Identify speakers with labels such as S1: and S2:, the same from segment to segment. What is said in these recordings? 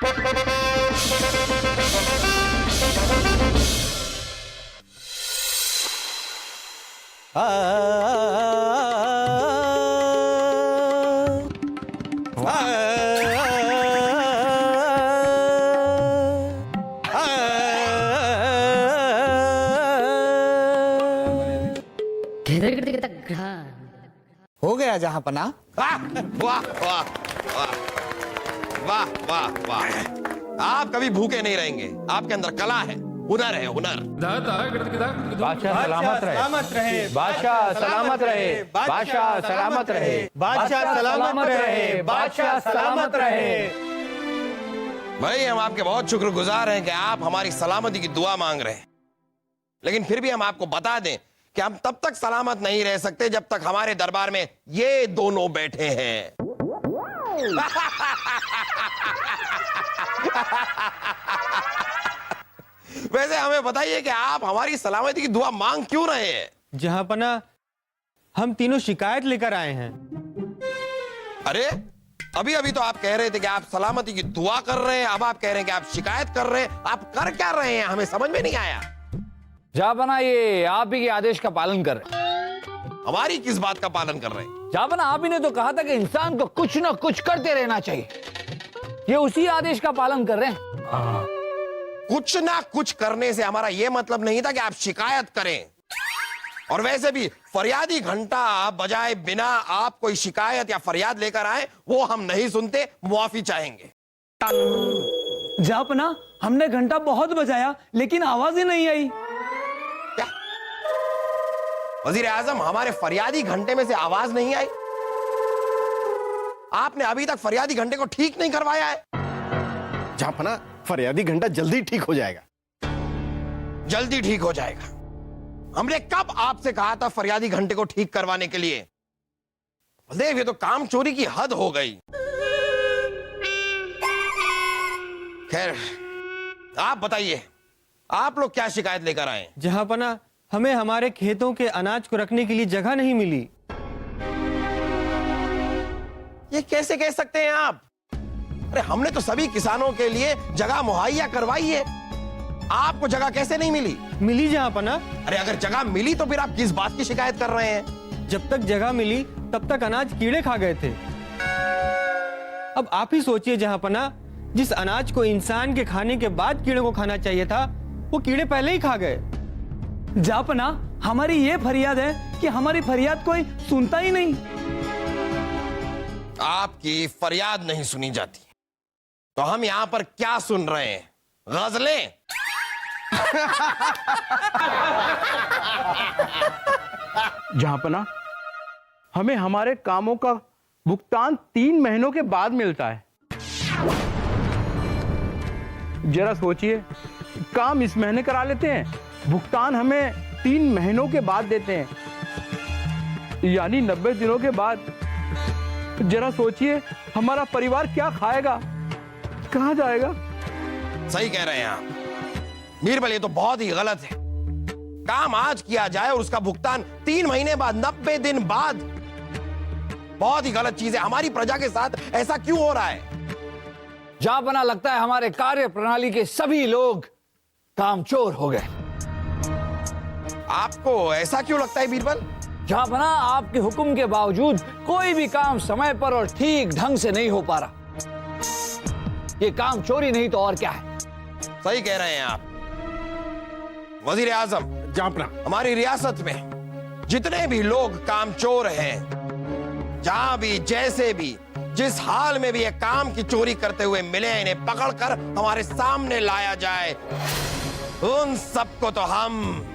S1: हो गया जहांपना।
S2: वाह वाह वाह वाह वाह वाह वाह, आप कभी भूखे नहीं रहेंगे। आपके अंदर कला है, हुनर है, हुनर।
S3: बादशाह सलामत रहे, बादशाह सलामत रहे, बादशाह सलामत रहे, बादशाह सलामत रहे, बादशाह सलामत रहे।
S2: भाई हम आपके बहुत शुक्रगुजार हैं कि आप हमारी सलामती की दुआ मांग रहे हैं, लेकिन फिर भी हम आपको बता दें कि हम तब तक सलामत नहीं रह सकते जब तक हमारे दरबार में ये दोनों बैठे हैं। वैसे हमें बताइए कि आप हमारी सलामती की दुआ मांग क्यों रहे हैं?
S4: जहांपना, हम तीनों शिकायत लेकर आए हैं।
S2: अरे अभी अभी तो आप कह रहे थे कि आप सलामती की दुआ कर रहे हैं, अब आप कह रहे हैं कि आप शिकायत कर रहे हैं। आप कर क्या रहे हैं, हमें समझ में नहीं आया।
S3: जाबना, ये आप ही के आदेश का पालन कर रहे हैं।
S2: हमारी किस बात का पालन कर रहे हैं?
S3: जाबना, आप ही ने तो कहा था कि इंसान को कुछ ना कुछ करते रहना चाहिए। ये उसी आदेश का पालन कर रहे हैं।
S2: कुछ ना कुछ करने से हमारा यह मतलब नहीं था कि आप शिकायत करें। और वैसे भी फरियादी घंटा बजाए बिना आप कोई शिकायत या फरियाद लेकर आए, वो हम नहीं सुनते, मुआफी चाहेंगे।
S5: जापना, हमने घंटा बहुत बजाया लेकिन आवाज ही नहीं आई।
S2: क्या वजीर आजम, हमारे फरियादी घंटे में से आवाज नहीं आई? आपने अभी तक फरियादी घंटे को ठीक नहीं करवाया है।
S6: जहांपना, फरियादी घंटा जल्दी ठीक हो जाएगा।
S2: जल्दी ठीक हो जाएगा? हमने कब आपसे कहा था फरियादी घंटे को ठीक करवाने के लिए? बलदेव, ये तो काम चोरी की हद हो गई। खैर, आप बताइए, आप लोग क्या शिकायत लेकर आए?
S4: जहांपना, हमें हमारे खेतों के अनाज को रखने के लिए जगह नहीं मिली।
S2: ये कैसे कह सकते हैं आप? अरे हमने तो सभी किसानों के लिए जगह मुहैया करवाई है, आपको जगह कैसे नहीं मिली?
S4: मिली जहांपना।
S2: अरे अगर जगह मिली तो फिर आप किस बात की शिकायत कर रहे हैं?
S4: जब तक जगह मिली तब तक अनाज कीड़े खा गए थे। अब आप ही सोचिए जहांपना, जिस अनाज को इंसान के खाने के बाद कीड़े को खाना चाहिए था, वो कीड़े पहले ही खा गए।
S5: जापना, हमारी ये फरियाद है कि हमारी फरियाद कोई सुनता ही नहीं।
S2: आपकी फरियाद नहीं सुनी जाती तो हम यहां पर क्या सुन रहे हैं? गजलें?
S7: जहांपना, हमें हमारे कामों का भुगतान 3 महीनों के बाद मिलता है। जरा सोचिए, काम इस महीने करा लेते हैं, भुगतान हमें 3 महीनों के बाद देते हैं, यानी 90 दिनों के बाद। जरा सोचिए, हमारा परिवार क्या खाएगा, कहां जाएगा?
S2: सही कह रहे हैं आप बीरबल, ये तो बहुत ही गलत है। काम आज किया जाए और उसका भुगतान 3 महीने बाद, 90 दिन बाद। बहुत ही गलत चीज है। हमारी प्रजा के साथ ऐसा क्यों हो रहा है?
S3: जापना, लगता है हमारे कार्य प्रणाली के सभी लोग कामचोर हो गए।
S2: आपको ऐसा क्यों लगता है बीरबल?
S3: जापना, आपके हुक्म के बावजूद कोई भी काम समय पर और ठीक ढंग से नहीं हो पा रहा। ये काम चोरी नहीं तो और क्या है।
S2: सही कह रहे हैं आप वजीर आजम।
S6: जहांपना,
S2: हमारी रियासत में जितने भी लोग कामचोर हैं, जहां भी, जैसे भी, जिस हाल में भी ये काम की चोरी करते हुए मिले, इन्हें पकड़कर हमारे सामने लाया जाए। उन सबको तो हम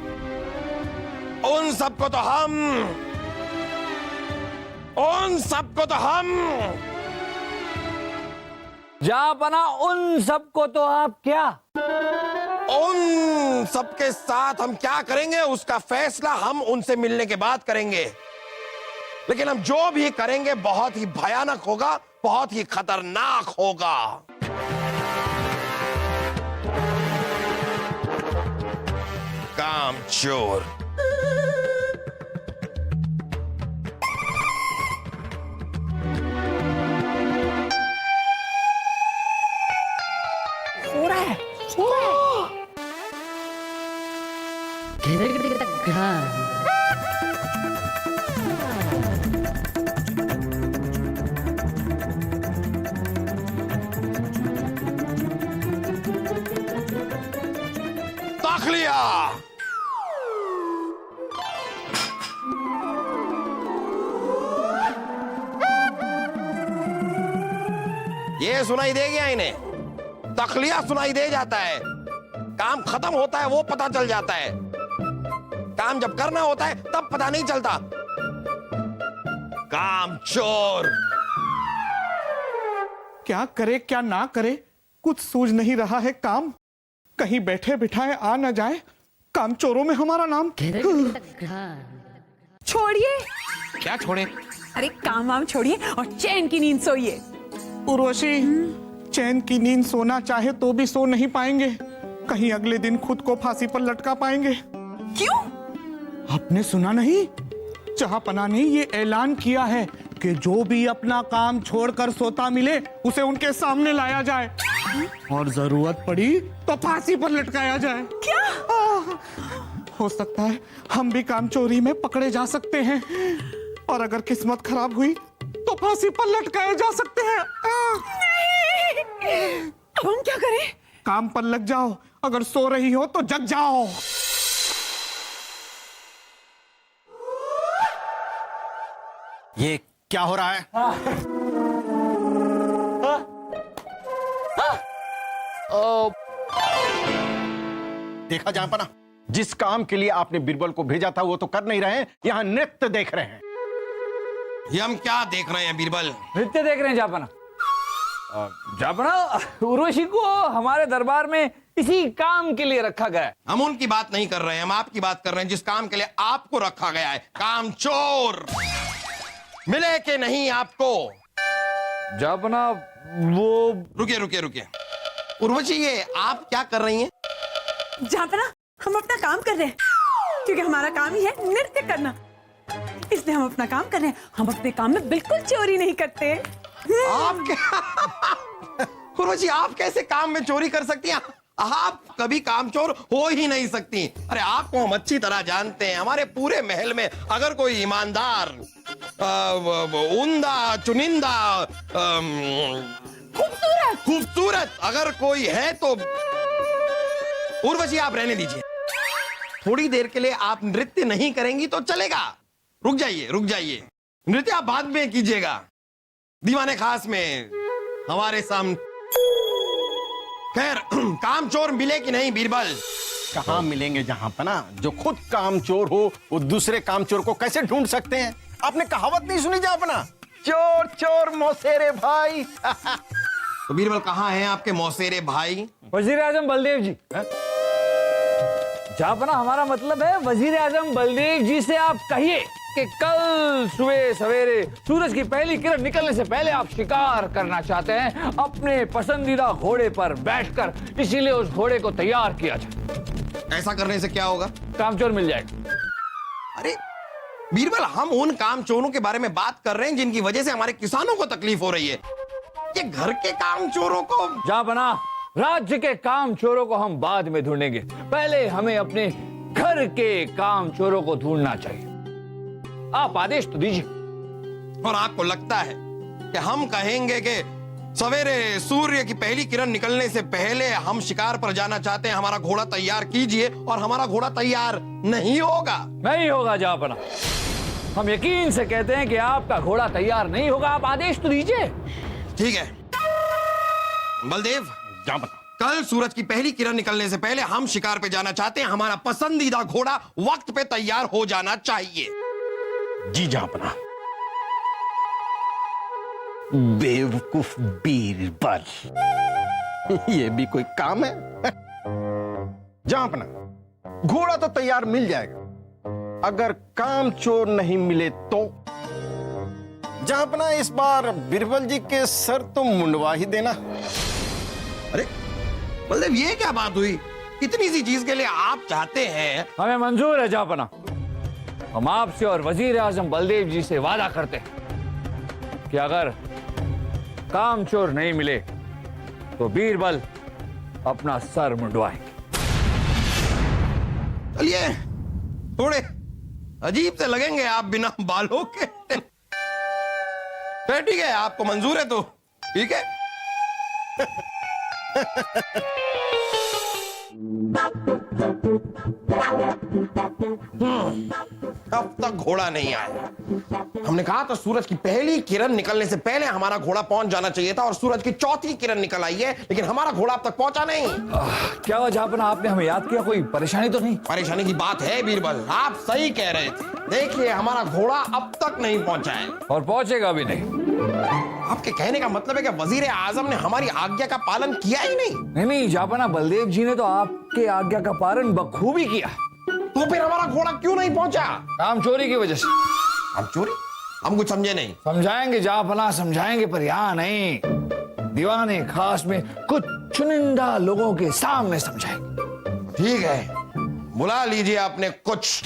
S3: जापना, उन सबको तो आप क्या?
S2: उन सबके साथ हम क्या करेंगे उसका फैसला हम उनसे मिलने के बाद करेंगे। लेकिन हम जो भी करेंगे बहुत ही भयानक होगा, बहुत ही खतरनाक होगा। कामचोर।
S8: सो रहा है।
S2: ताखलिया। ये सुनाई दे गया इन्हें? तखलिया सुनाई दे जाता है। काम खत्म होता है वो पता चल जाता है, काम जब करना होता है तब पता नहीं चलता। काम चोर।
S1: क्या करे क्या ना करे, कुछ सूझ नहीं रहा है काम। कहीं बैठे बिठाए आ न जाए, काम चोरों में हमारा नाम।
S8: छोड़िए।
S2: क्या छोड़े?
S8: अरे काम वाम छोड़िए और चैन की नींद सोइए।
S1: उर्वशी, चैन की नींद सोना चाहे तो भी सो नहीं पाएंगे। कहीं अगले दिन खुद को फांसी पर लटका पाएंगे।
S8: क्यों?
S1: आपने सुना नहीं? जहांपना ने ये ऐलान किया है कि जो भी अपना काम छोड़कर सोता मिले उसे उनके सामने लाया जाए और जरूरत पड़ी तो फांसी पर लटकाया जाए।
S8: क्या?
S1: हो सकता है हम भी काम चोरी में पकड़े जा सकते हैं, और अगर किस्मत खराब हुई तो फांसी पर लटकाए जा सकते हैं।
S8: नहीं। अब हम क्या करें?
S1: काम पर लग जाओ, अगर सो रही हो तो जग जाओ।
S6: ये क्या हो रहा है? देखा जहांपना, जिस काम के लिए आपने बीरबल को भेजा था वो तो कर नहीं रहे हैं, यहां नृत्य देख रहे हैं।
S2: ये हम क्या देख रहे हैं बीरबल?
S5: नृत्य देख रहे हैं जापना। जापना, उर्वशी को हमारे दरबार में इसी काम के लिए रखा गया है।
S2: हम उनकी बात नहीं कर रहे हैं, हम आपकी बात कर रहे हैं जिस काम के लिए आपको रखा गया है। काम चोर। मिले कि नहीं आपको?
S5: जापना वो
S2: रुकिए रुकिए रुकिए, उर्वशी ये आप क्या कर रही हैं?
S8: जापना, हम अपना काम कर रहे हैं क्योंकि हमारा काम ही है नृत्य करना, इसलिए हम अपना काम कर रहे हैं। हम अपने काम में बिल्कुल चोरी नहीं करते।
S2: आप क्या उर्वशी, आप कैसे काम में चोरी कर सकती हैं? आप कभी कामचोर हो ही नहीं सकती। अरे आपको हम अच्छी तरह जानते हैं। हमारे पूरे महल में अगर कोई ईमानदार, उम्दा, चुनिंदा, खूबसूरत अगर कोई है तो उर्वशी आप रहने दीजिए। थोड़ी देर के लिए आप नृत्य नहीं करेंगी तो चलेगा। रुक जाइए रुक जाइए, नृत्य आप बाद में कीजिएगा, दीवाने खास में हमारे सामने। खैर, काम चोर मिले कि नहीं बीरबल?
S6: कहां मिलेंगे जहांपना? जो खुद काम चोर हो वो दूसरे काम चोर को कैसे ढूंढ सकते हैं? आपने कहावत नहीं सुनी जहांपना? चोर चोर मौसेरे भाई।
S2: तो बीरबल कहाँ हैं आपके मौसेरे भाई?
S5: वजीर आजम बलदेव जी। जापना, हमारा मतलब है वजीर आजम बलदेव जी से आप कहिए कि कल सुबह सवेरे सूरज की पहली किरण निकलने से पहले आप शिकार करना चाहते हैं अपने पसंदीदा घोड़े पर बैठकर, इसीलिए उस घोड़े को तैयार किया जाए।
S2: ऐसा करने से क्या होगा?
S5: कामचोर मिल जाएगा।
S2: अरे बीरबल, हम उन काम चोरों के बारे में बात कर रहे हैं जिनकी वजह से हमारे किसानों को तकलीफ हो रही है। ये घर के काम चोरों को
S5: जापना, राज्य के काम चोरों को हम बाद में ढूंढेंगे, पहले हमें अपने घर के काम चोरों को ढूंढना चाहिए। आप आदेश तो दीजिए।
S2: और आपको लगता है कि हम कहेंगे कि सवेरे सूर्य की पहली किरण निकलने से पहले हम शिकार पर जाना चाहते हैं, हमारा घोड़ा तैयार कीजिए, और हमारा घोड़ा तैयार नहीं होगा?
S5: नहीं होगा जापना, हम यकीन से कहते हैं कि आपका घोड़ा तैयार नहीं होगा। आप आदेश तो दीजिए।
S2: ठीक है बलदेव,
S6: जहांपना,
S2: कल सूरज की पहली किरण निकलने से पहले हम शिकार पे जाना चाहते हैं, हमारा पसंदीदा घोड़ा वक्त पे तैयार हो जाना चाहिए।
S6: जी जहांपना। बेवकूफ बीरबल, ये भी कोई काम है? जहांपना, घोड़ा तो तैयार मिल जाएगा, अगर काम चोर नहीं मिले तो? जहांपना, इस बार बीरबल जी के सर तो मुंडवा ही देना।
S2: अरे बलदेव, ये क्या बात हुई? इतनी सी चीज के लिए आप चाहते हैं?
S5: हमें मंजूर है जापना। हम आपसे और वजीर आजम बलदेव जी से वादा करते हैं कि अगर काम चोर नहीं मिले तो बीरबल अपना सर मुंडवाएंगे।
S2: चलिए, थोड़े अजीब से लगेंगे आप बिना बालों के। तो ठीक है, आपको मंजूर है तो ठीक है। अब तक घोड़ा नहीं आया। हमने कहा था सूरज की पहली किरण निकलने से पहले हमारा घोड़ा पहुंच जाना चाहिए था, और सूरज की चौथी किरण निकल आई है, लेकिन हमारा घोड़ा अब तक पहुंचा नहीं।
S5: क्या हुआ जहापना, आपने हमें याद किया? कोई परेशानी तो नहीं?
S2: परेशानी की बात है बीरबल, आप सही कह रहे थे। देखिए, हमारा घोड़ा अब तक नहीं पहुंचा है,
S5: और पहुंचेगा भी नहीं।
S2: आपके कहने का मतलब है कि वजीर आजम ने हमारी आज्ञा का पालन किया ही नहीं?
S5: नहीं जहापना, बलदेव जी ने तो आपके आज्ञा का पालन बखूबी किया।
S2: तो फिर हमारा घोड़ा क्यों नहीं पहुंचा?
S5: काम चोरी की वजह से।
S2: हम चोरी? हम कुछ समझे नहीं।
S5: समझाएंगे जहापना, समझाएंगे, पर यहाँ नहीं, दीवाने खास में कुछ चुनिंदा लोगों के सामने समझाएंगे।
S2: ठीक है, बुला लीजिए अपने कुछ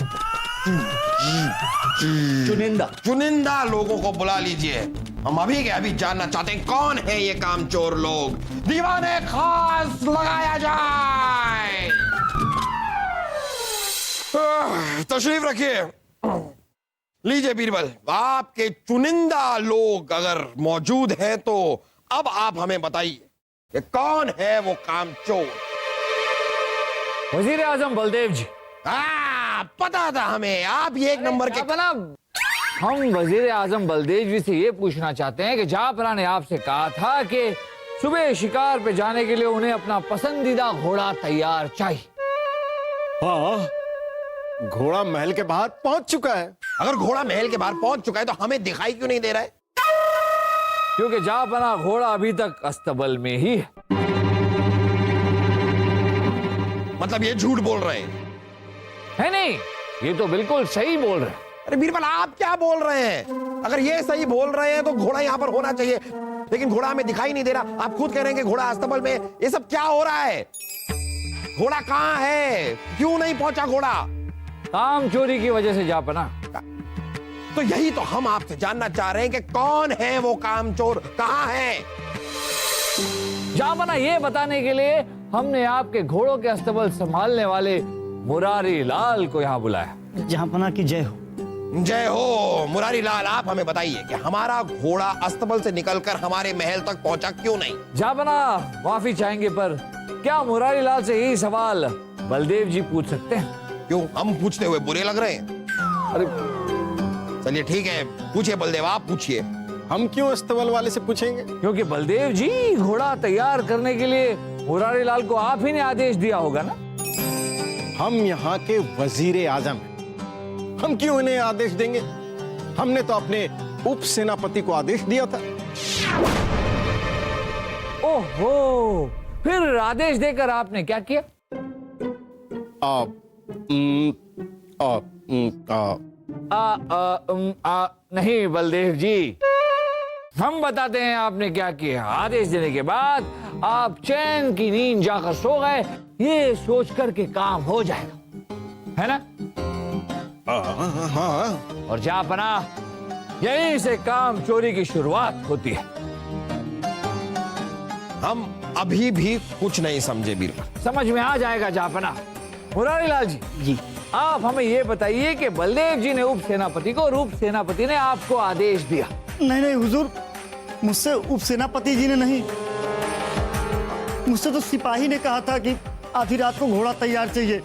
S2: चुनिंदा लोगों को बुला लीजिए। हम अभी के अभी जानना चाहते हैं कौन है ये कामचोर लोग। दीवाने खास लगाया जाए। तशरीफ रखिए। लीजिए बीरबल, आपके चुनिंदा लोग अगर मौजूद हैं तो अब आप हमें बताइए कि कौन है वो कामचोर।
S5: वजीर आजम बलदेव जी।
S2: पता था हमें, आप ये एक नंबर के।
S5: हम वजीर आजम बलदेव जी से ये पूछना चाहते हैं कि जहापना ने आपसे कहा था कि सुबह शिकार पे जाने के लिए उन्हें अपना पसंदीदा घोड़ा तैयार चाहिए।
S6: हाँ, घोड़ा महल के बाहर पहुंच चुका है।
S2: अगर घोड़ा महल के बाहर पहुंच चुका है तो हमें दिखाई क्यों नहीं दे रहा है?
S5: क्योंकि जहापना घोड़ा अभी तक अस्तबल में ही है।
S2: मतलब ये झूठ बोल रहे हैं?
S5: है नहीं, ये तो बिल्कुल सही बोल रहे हैं।
S2: अरे बीरबल, आप क्या बोल रहे हैं? अगर ये सही बोल रहे हैं तो घोड़ा यहाँ पर होना चाहिए, लेकिन घोड़ा हमें दिखाई नहीं दे रहा। आप खुद कह रहे हैं कि घोड़ा अस्तबल में। ये सब क्या हो रहा है? घोड़ा कहाँ है? क्यों नहीं पहुंचा घोड़ा?
S5: काम चोरी की वजह से जहापना।
S2: तो यही तो हम आपसे जानना चाह रहे हैं कि कौन है वो कामचोर, कहाँ है?
S5: जहापना, ये बताने के लिए हमने आपके घोड़ों के अस्तबल संभालने वाले मुरारी लाल को यहाँ बुलाया।
S9: जहांपना की जय हो।
S2: जय हो मुरारी लाल। आप हमें बताइए कि हमारा घोड़ा अस्तबल से निकलकर हमारे महल तक पहुंचा क्यों नहीं?
S5: जहापना, माफी चाहेंगे, पर क्या मुरारी लाल से यही सवाल बलदेव जी पूछ सकते हैं?
S2: क्यों, हम पूछते हुए बुरे लग रहे हैं?
S5: अरे
S2: चलिए ठीक है, पूछिए बलदेव, आप पूछिए।
S6: हम क्यों अस्तबल वाले से पूछेंगे?
S5: क्योंकि बलदेव जी, घोड़ा तैयार करने के लिए मुरारी लाल को आप ही ने आदेश दिया होगा ना?
S6: हम यहाँ के वजीर आजम हैं, हम क्यों इन्हें आदेश देंगे? हमने तो अपने उप सेनापति को आदेश दिया था।
S5: ओहो, फिर आदेश देकर आपने क्या किया? नहीं बलदेव जी, हम बताते हैं आपने क्या किया। आदेश देने के बाद आप चैन की नींद जाकर सो गए, ये सोचकर के काम हो जाएगा, है ना?
S6: हाँ।
S5: और जहापना, यहीं से काम चोरी की शुरुआत होती है।
S2: हम अभी भी कुछ नहीं समझे बीरबल।
S5: समझ में आ जाएगा जहापना। मुरारी लाल जी, आप हमें ये बताइए कि बलदेव जी ने उप सेनापति को और उप सेनापति ने आपको आदेश दिया।
S9: नहीं नहीं हुजूर, मुझसे उप सेनापति जी ने नहीं, मुझसे तो सिपाही ने कहा था कि आधी रात को घोड़ा तैयार चाहिए,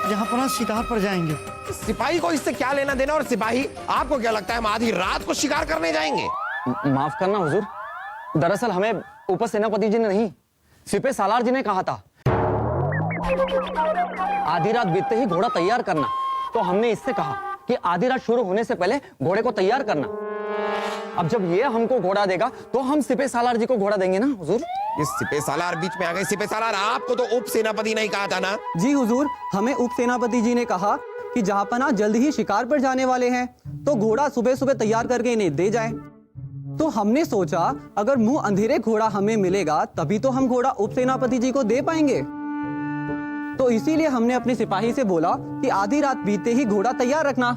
S9: जहांपना शिकार पर जाएंगे।
S2: सिपाही को इससे क्या लेना देना? और सिपाही, आपको क्या लगता है हम आधी रात को शिकार करने जाएंगे?
S10: माफ करना हुजूर, दरअसल हमें उप सेनापति जी ने नहीं, सिपह सालार जी ने कहा था आधी रात बीतते ही घोड़ा तैयार करना। तो हमने इससे कहा कि आधी रात शुरू होने से पहले घोड़े को तैयार करना। अब जब ये हमको घोड़ा देगा तो हम सिपह सालार जी को घोड़ा देंगे ना हुजूर।
S2: इस सिपह सालार बीच में आ गए। सिपह सालार, आपको तो उप सेनापति नहीं कहा था ना?
S10: जी हुजूर, हमें उप सेनापति जी ने कहा कि जहांपना जल्द ही शिकार पर जाने वाले हैं, तो घोड़ा सुबह सुबह तैयार करके इन्हें दे जाए। तो हमने सोचा अगर मुंह अंधेरे घोड़ा हमें मिलेगा तभी तो हम घोड़ा उप सेनापति जी को दे पाएंगे। तो इसीलिए हमने अपने सिपाही से बोला कि आधी रात बीतते ही घोड़ा तैयार रखना।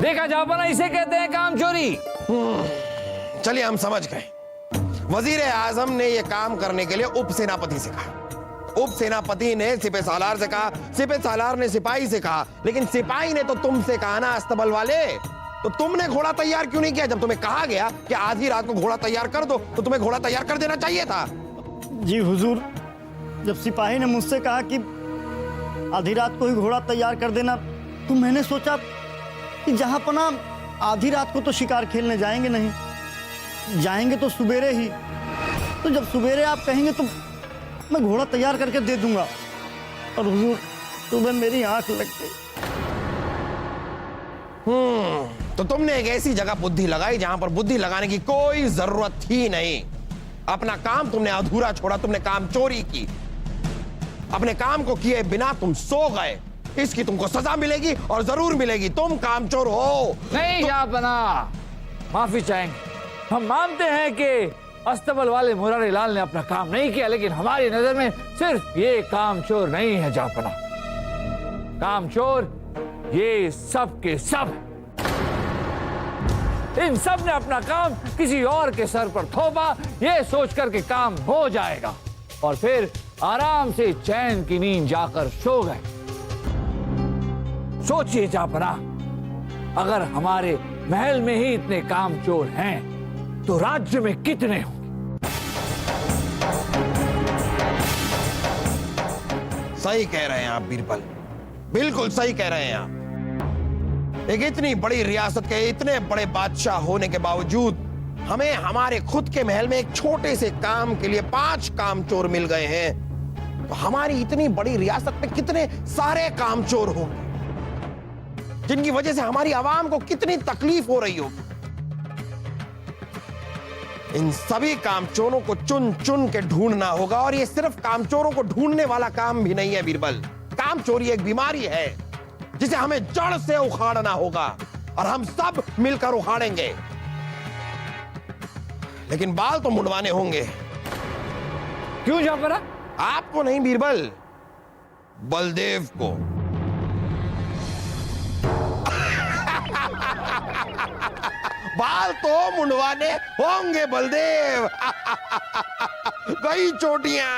S5: देखा जहापना, इसे कहते हैं काम चोरी।
S2: चलिए हम समझ गए। वजीर आजम ने यह काम करने के लिए उप सेनापति से कहा, उप सेनापति ने सिपह सालार से कहा, सिपह सालार ने सिपाही से कहा, लेकिन सिपाही ने तो तुमसे कहा ना अस्तबल वाले, तो तुमने घोड़ा तैयार क्यों नहीं किया? जब तुम्हें कहा गया कि आधी रात को घोड़ा तैयार कर दो तो तुम्हें घोड़ा तैयार कर देना चाहिए था।
S9: जी हुजूर, जब सिपाही ने मुझसे कहा कि आधी रात को ही घोड़ा तैयार कर देना, तो मैंने सोचा कि जहां पना आधी रात को तो शिकार खेलने जाएंगे नहीं, जाएंगे तो सुबेरे ही। तो जब सुबेरे आप कहेंगे तो मैं घोड़ा तैयार करके दे दूंगा। और हुजूर, सुबह मेरी आंख लग गई।
S2: तो तुमने एक ऐसी जगह बुद्धि लगाई जहां पर बुद्धि लगाने की कोई जरूरत ही नहीं। अपना काम तुमने अधूरा छोड़ा, तुमने काम चोरी की। अपने काम को किए बिना तुम सो गए, इसकी तुमको सजा मिलेगी और जरूर मिलेगी। तुम कामचोर हो।
S5: नहीं जहांपना, माफी चाहेंगे। हम मानते हैं कि अस्तबल वाले मुरारी लाल ने अपना काम नहीं किया, लेकिन हमारी नजर में सिर्फ ये कामचोर नहीं है जहांपना। कामचोर ये सब के सब, इन सब ने अपना काम किसी और के सर पर थोपा, ये सोचकर के काम हो जाएगा, और फिर आराम से चैन की नींद जाकर सो गए। सोचिए जहांपना, अगर हमारे महल में ही इतने कामचोर हैं तो राज्य में कितने होंगे?
S2: सही कह रहे हैं आप बीरबल, बिल्कुल सही कह रहे हैं आप। एक इतनी बड़ी रियासत के इतने बड़े बादशाह होने के बावजूद हमें हमारे खुद के महल में एक छोटे से काम के लिए 5 कामचोर मिल गए हैं, तो हमारी इतनी बड़ी रियासत में कितने सारे कामचोर होंगे, जिनकी वजह से हमारी आवाम को कितनी तकलीफ हो रही होगी। इन सभी कामचोरों को चुन चुन के ढूंढना होगा, और ये सिर्फ कामचोरों को ढूंढने वाला काम भी नहीं है बीरबल। कामचोरी एक बीमारी है जिसे हमें जड़ से उखाड़ना होगा, और हम सब मिलकर उखाड़ेंगे। लेकिन बाल तो मुंडवाने होंगे।
S5: क्यों जहांपना?
S2: आपको नहीं बीरबल, बलदेव को। बाल तो मुंडवाने होंगे बलदेव। गई चोटियां।